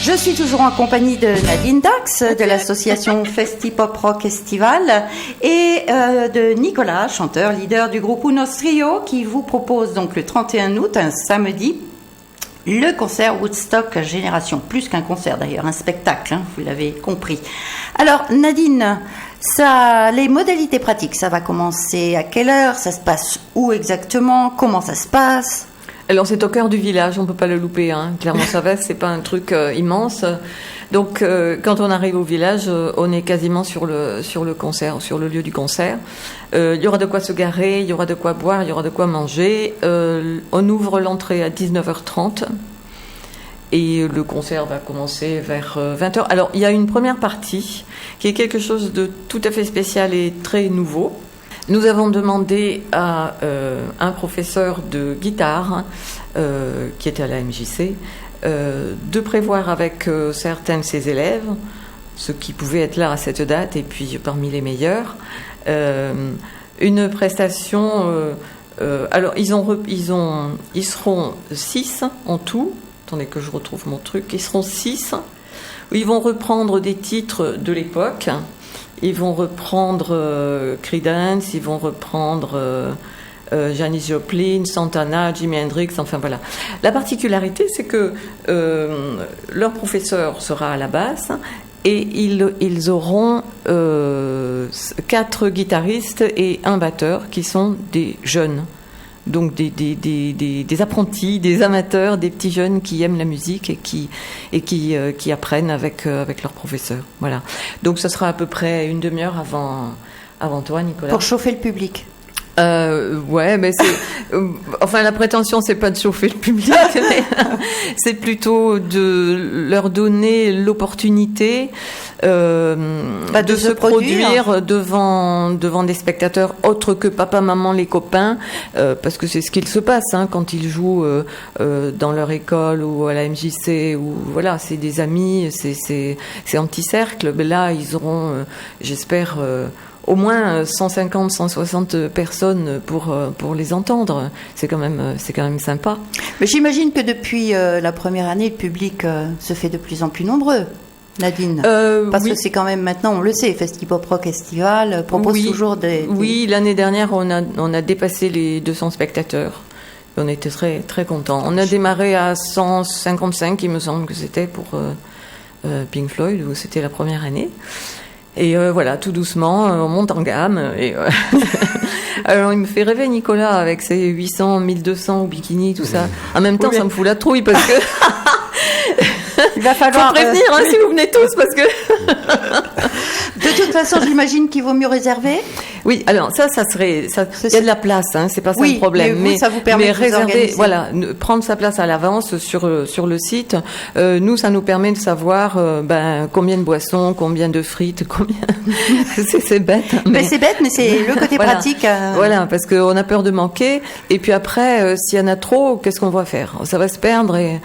Je suis toujours en compagnie de Nadine Dax de l'association Festipop Rock Festival et de Nicolas, chanteur, leader du groupe Unos Trio, qui vous propose donc le 31 août, un samedi, le concert Woodstock Génération. Plus qu'un concert d'ailleurs, un spectacle, hein, vous l'avez compris. Alors Nadine, les modalités pratiques, ça va commencer à quelle heure? Ça se passe où exactement? Comment ça se passe? Alors c'est au cœur du village, on peut pas le louper, hein. Clermont-Servette, c'est pas un truc immense. Donc quand on arrive au village, on est quasiment sur le concert, sur le lieu du concert. Il y aura de quoi se garer, il y aura de quoi boire, il y aura de quoi manger. On ouvre l'entrée à 19h30 et le concert va commencer vers 20h. Alors il y a une première partie qui est quelque chose de tout à fait spécial et très nouveau. Nous avons demandé à un professeur de guitare qui était à la MJC de prévoir avec certains de ses élèves, ceux qui pouvaient être là à cette date et puis parmi les meilleurs, une prestation. Alors ils seront 6 en tout. Attendez que je retrouve mon truc. Ils seront 6. Ils vont reprendre des titres de l'époque. Ils vont reprendre Creedence, ils vont reprendre Janis Joplin, Santana, Jimi Hendrix, enfin voilà. La particularité, c'est que leur professeur sera à la basse et ils auront 4 guitaristes et un batteur qui sont des jeunes. Donc des apprentis, des amateurs, des petits jeunes qui aiment la musique et qui apprennent avec leur professeur. Voilà. Donc ça sera à peu près une demi-heure avant toi, Nicolas. Pour chauffer le public. Ouais, mais c'est enfin la prétention c'est pas de chauffer le public, mais c'est plutôt de leur donner l'opportunité de se produire devant des spectateurs autres que papa, maman, les copains, parce que c'est ce qu'il se passe hein, quand ils jouent dans leur école ou à la MJC ou voilà, c'est des amis, c'est un petit cercle. Mais là, ils auront, j'espère. Au moins 150, 160 personnes pour les entendre. C'est quand même sympa. Mais j'imagine que depuis la première année, le public se fait de plus en plus nombreux. Nadine, parce que c'est quand même maintenant, on le sait, Festipop Rock Festival propose toujours des... Oui, l'année dernière, on a dépassé les 200 spectateurs. On était très très contents. On a démarré à 155, il me semble que c'était pour Pink Floyd, où c'était la première année. Et voilà, tout doucement, on monte en gamme. Et alors, il me fait rêver, Nicolas, avec ses 800, 1200 au bikini, tout ça. En même temps, ça me fout la trouille parce que... Il va falloir... Faut prévenir, si vous venez tous, parce que... De toute façon, j'imagine qu'il vaut mieux réserver. Oui, alors ça serait... Il y a de la place, hein, c'est pas ça le problème. Mais ça vous permet de réserver, organiser. voilà, prendre sa place à l'avance sur le site. Nous, ça nous permet de savoir combien de boissons, combien de frites, combien... c'est bête. Mais c'est bête, mais c'est le côté voilà, pratique. Voilà, parce qu'on a peur de manquer. Et puis après, s'il y en a trop, qu'est-ce qu'on va faire? Ça va se perdre et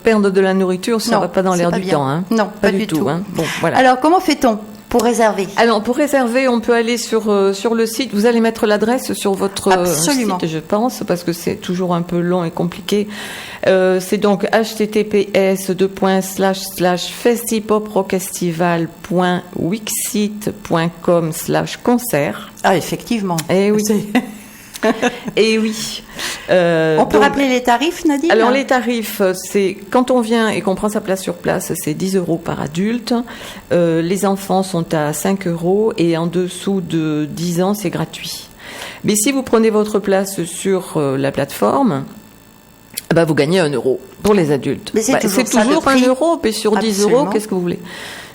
perdre de la nourriture, ça va pas dans l'air du temps. Hein. Non, pas du tout. Hein. Bon, voilà. Alors, comment fait-on pour réserver? Alors, pour réserver, on peut aller sur le site. Vous allez mettre l'adresse sur votre site, je pense, parce que c'est toujours un peu long et compliqué. C'est donc https://festipoprockfestival.wixsite.com/concert. Ah, effectivement. Eh oui. Et oui. On peut rappeler les tarifs, Nadine? Alors les tarifs, c'est quand on vient et qu'on prend sa place sur place, c'est 10 € par adulte. Les enfants sont à 5 € et en dessous de 10 ans, c'est gratuit. Mais si vous prenez votre place sur la plateforme, vous gagnez 1 € pour les adultes. Mais c'est toujours 1 €, puis sur 10 €, qu'est-ce que vous voulez?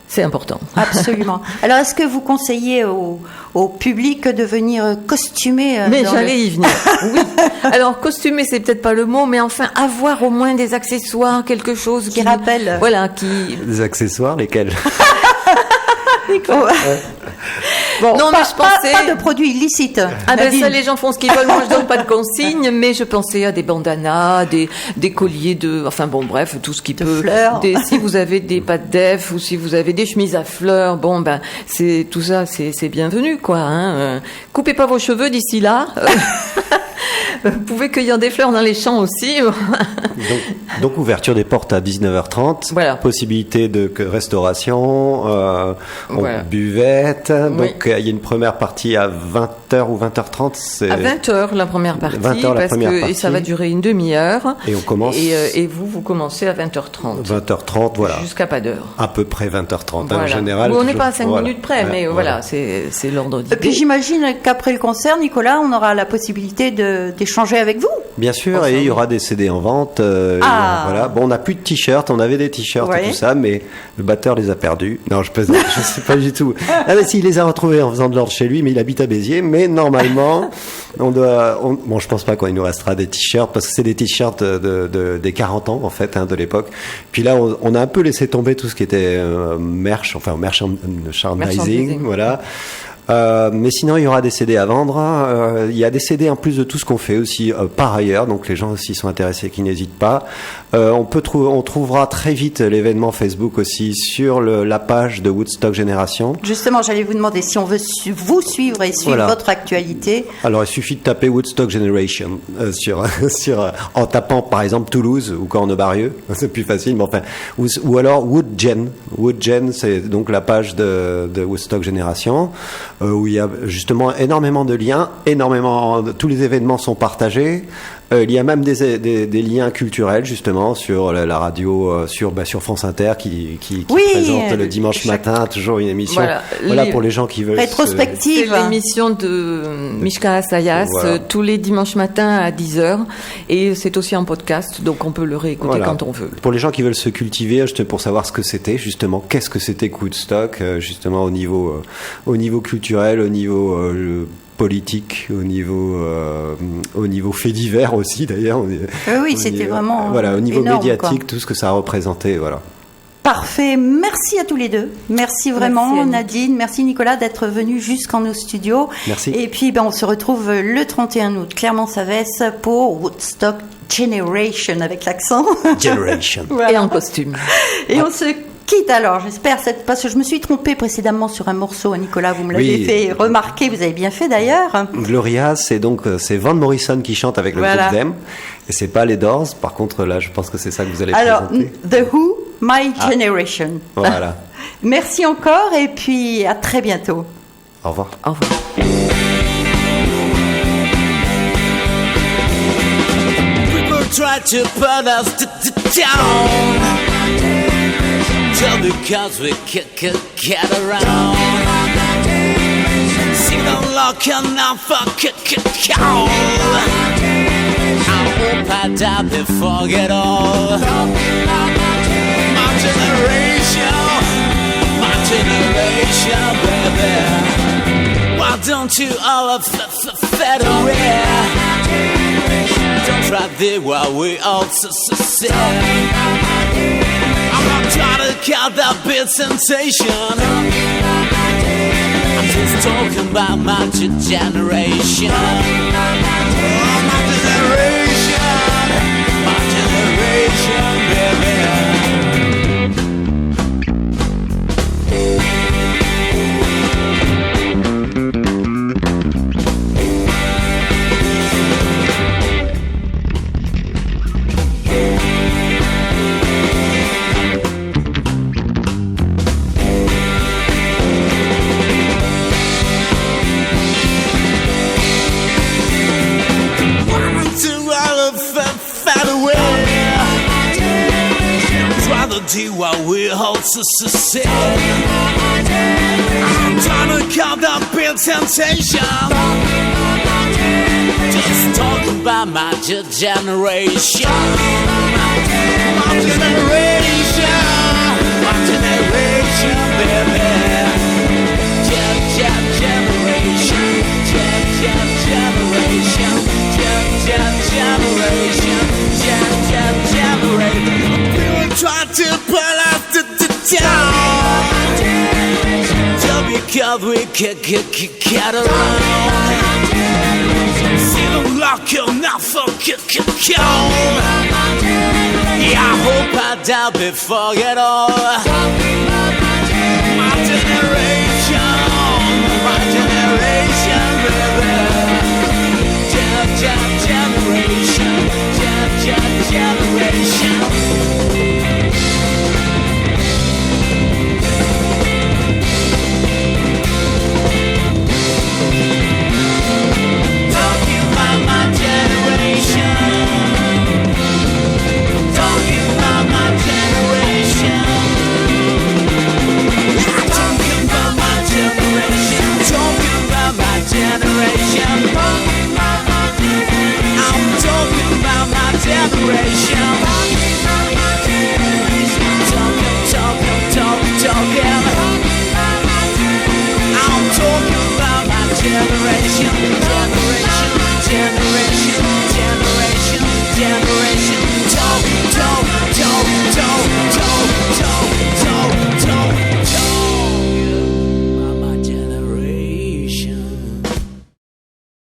C'est important. Absolument. Alors, est-ce que vous conseillez au public de venir costumer Mais j'allais y venir. Oui. Alors, costumer, c'est peut-être pas le mot, mais enfin, avoir au moins des accessoires, quelque chose qui rappelle. Voilà, Des accessoires, lesquels? Bon, non, mais je pensais... pas de produits illicites. Ah ben ça, les gens font ce qu'ils veulent. Moi, je donne pas de consignes, mais je pensais à des bandanas, des colliers enfin bon, bref, tout ce qui peut. Fleurs. Si vous avez des pattes d'œuf ou si vous avez des chemises à fleurs, c'est tout ça, c'est bienvenu, quoi. Hein. Coupez pas vos cheveux d'ici là. Vous pouvez cueillir des fleurs dans les champs aussi. Donc ouverture des portes à 19h30, Voilà. possibilité de restauration, Voilà. buvette. Oui. Donc il y a une première partie à 20h ou 20h30. C'est... À 20h la première partie, 20h la première et partie. ça va durer une demi-heure. Et on commence Et vous commencez à 20h30. 20h30, voilà. Jusqu'à pas d'heure. À peu près 20h30 Voilà. en général. Bon, on n'est toujours- pas à 5 voilà. minutes près, Ouais, mais voilà, c'est l'ordre Et d'idée. puis j'imagine qu'après le concert, Nicolas, on aura la possibilité d'échanger avec vous. Bien sûr, Ensemble. et il y aura des CD en vente. Voilà. Bon, on n'a plus de t-shirts, on avait des t-shirts Ouais. et tout ça, mais le batteur les a perdus. Non, je plaisante, je sais pas du tout. Ah, mais si, il les a retrouvés en faisant de l'ordre chez lui, mais il habite à Béziers. Mais normalement, bon, je pense pas qu'il nous restera des t-shirts, parce que c'est des t-shirts des 40 ans, en fait, de l'époque. Puis là, on a un peu laissé tomber tout ce qui était merchandising, voilà. Mais sinon, il y aura des CD à vendre. Il y a des CD en plus de tout ce qu'on fait aussi par ailleurs. Donc les gens aussi sont intéressés, qui n'hésitent pas. On trouvera très vite l'événement Facebook aussi sur la page de Woodstock Génération. Justement, j'allais vous demander si on veut vous suivre et suivre Voilà. votre actualité. Alors il suffit de taper Woodstock Generation en tapant par exemple Toulouse ou Cornebarieux. C'est plus facile, mais enfin ou alors Woodgen. Woodgen, c'est donc la page de Woodstock Génération. Où il y a justement énormément de liens, tous les événements sont partagés. Il y a même des liens culturels justement sur la radio, sur France Inter qui Oui, présente le dimanche chaque- matin toujours une émission. Voilà. Pour les gens qui veulent. Rétrospective. C'est l'émission de Mishka Assayas, Voilà. tous les dimanches matins à 10h. Et c'est aussi un podcast, donc on peut le réécouter Voilà. quand on veut. Pour les gens qui veulent se cultiver, pour savoir ce que c'était justement, qu'est-ce que c'était Woodstock, justement au niveau culturel, au niveau politique, au niveau fait divers aussi d'ailleurs. Oui, c'était vraiment voilà, au niveau énorme, médiatique, quoi. tout ce que ça a représenté, voilà. Parfait, merci à tous les deux. Merci vraiment Merci, Annie. Nadine, merci Nicolas d'être venu jusqu'en nos studios. Merci. Et puis on se retrouve le 31 août, Clermont-Savès, pour Woodstock Generation avec l'accent. Generation. Et en costume. Et on se quitte alors, j'espère, parce que je me suis trompée précédemment sur un morceau, Nicolas, vous me l'avez Oui. fait remarquer, vous avez bien fait d'ailleurs. Gloria, c'est Van Morrison qui chante avec le Voilà. groupe Them, et c'est pas les Doors. Par contre, là, je pense que c'est ça que vous allez Alors, présenter. The Who, My Generation. Voilà. Merci encore et puis à très bientôt. Au revoir. Au revoir. People try to put us down just because we get around. See them looking out for call. I hope I die before get all. My generation, baby. Why don't you all fed away? Don't try there while we all sit. I'm not trying to count that bit sensation. I'm just talking about my generation. Oh, my generation, baby. Do what we hold to succeed. I'm trying to count that big temptation. Just talking about my generation. My generation, baby. Generation. Try to pull us down just because we get around. See them looking out for call. Yeah, I hope I die before it all. My generation, baby. generation. Talking about my generation. Talking about my generation. Talking about my generation. Talking about my generation. I'm talking about my generation. Talking. I'm talking about my generation. Generation.